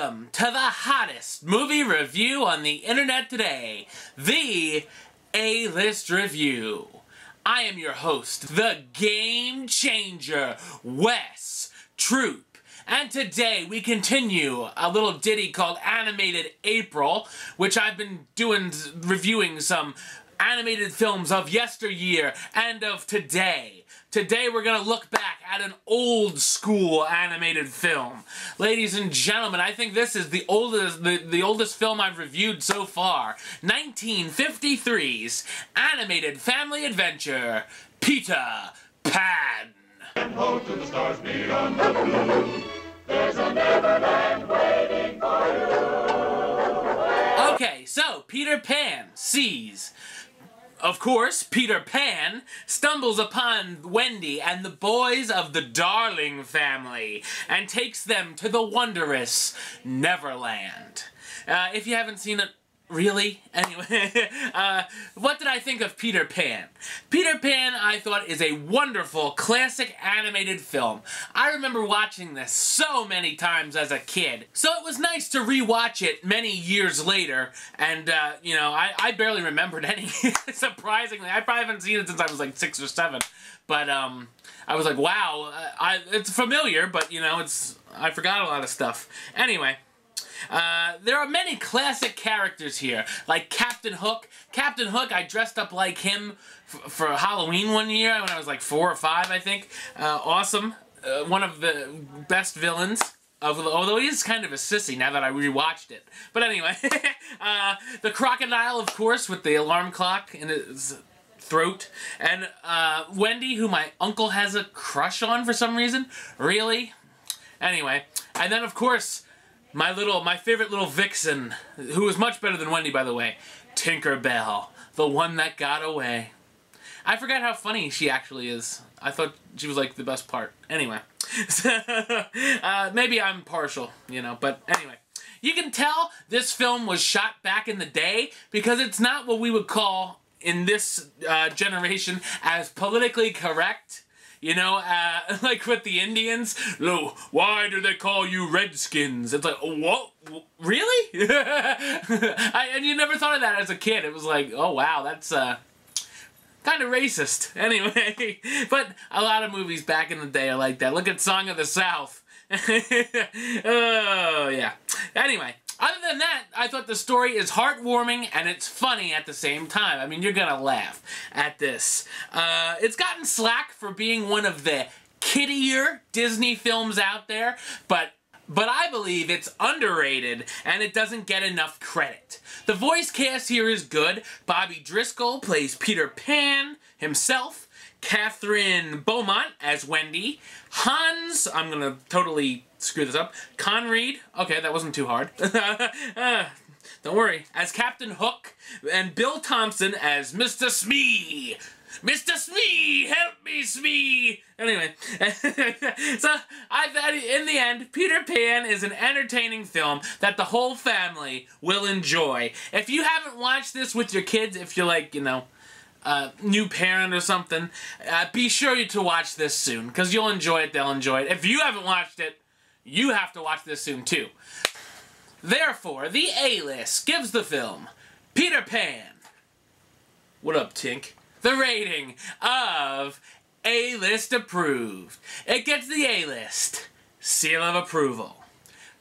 Welcome to the hottest movie review on the internet today, the A-List Review. I am your host, the Game Changer, Wes Troop. And today we continue a little ditty called Animated April, which I've been reviewing some animated films of yesteryear and of today. Today we're going to look back at an old school animated film. Ladies and gentlemen, I think this is the oldest film I've reviewed so far. 1953's animated family adventure, Peter Pan. And hold to the stars beyond the blue. There's a Neverland waiting for you. Okay, so Peter Pan sees... Of course, Peter Pan stumbles upon Wendy and the boys of the Darling family and takes them to the wondrous Neverland. If you haven't seen it, really? Anyway, what did I think of Peter Pan? Peter Pan, I thought, is a wonderful, classic animated film. I remember watching this so many times as a kid. So it was nice to rewatch it many years later, and, you know, I barely remembered any, surprisingly. I probably haven't seen it since I was like 6 or 7. But, I was like, wow, it's familiar, but, you know, I forgot a lot of stuff. Anyway. There are many classic characters here, like Captain Hook. Captain Hook, I dressed up like him for Halloween one year when I was like 4 or 5, I think. Awesome. One of the best villains. Although he is kind of a sissy now that I rewatched it. But anyway, the crocodile, of course, with the alarm clock in his throat. And Wendy, who my uncle has a crush on for some reason. Really? Anyway. And then, of course... My favorite little vixen, who is much better than Wendy, by the way, Tinkerbell, the one that got away. I forgot how funny she actually is. I thought she was, like, the best part. Anyway. Maybe I'm partial, you know, but anyway. You can tell this film was shot back in the day because it's not what we would call, in this generation, as politically correct. You know, like with the Indians, why do they call you Redskins? It's like, what? Really? And you never thought of that as a kid. It was like, oh wow, that's kind of racist. Anyway, but a lot of movies back in the day are like that. Look at Song of the South. Oh, yeah. Anyway. Other than that, I thought the story is heartwarming and it's funny at the same time. I mean, you're gonna laugh at this. It's gotten slack for being one of the kiddier Disney films out there, but I believe it's underrated and it doesn't get enough credit. The voice cast here is good. Bobby Driscoll plays Peter Pan himself. Catherine Beaumont as Wendy. Hans, I'm gonna totally screw this up. Conried, okay, that wasn't too hard. Don't worry, as Captain Hook. And Bill Thompson as Mr. Smee. Mr. Smee, help me, Smee! Anyway, so I thought in the end, Peter Pan is an entertaining film that the whole family will enjoy. If you haven't watched this with your kids, if you're like, you know, new parent or something, be sure to watch this soon, because you'll enjoy it, they'll enjoy it. If you haven't watched it, you have to watch this soon too. Therefore, the A-List gives the film Peter Pan. What up, Tink? The rating of A-List approved. It gets the A-List seal of approval.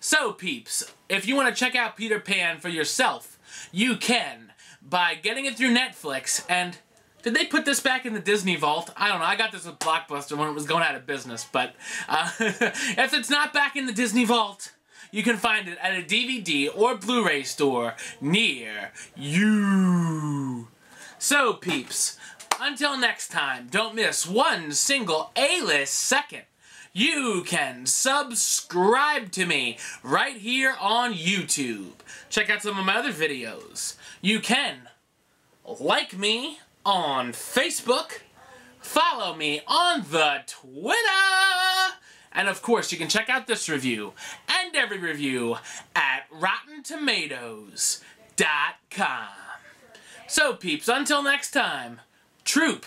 So, peeps, if you want to check out Peter Pan for yourself, you can by getting it through Netflix. And did they put this back in the Disney Vault? I don't know. I got this with Blockbuster when it was going out of business. But if it's not back in the Disney Vault, you can find it at a DVD or Blu-ray store near you. So, peeps, until next time, don't miss one single A-List second. You can subscribe to me right here on YouTube. Check out some of my other videos. You can like me on Facebook, follow me on the Twitter, and of course you can check out this review and every review at RottenTomatoes.com. So peeps, until next time, Troop.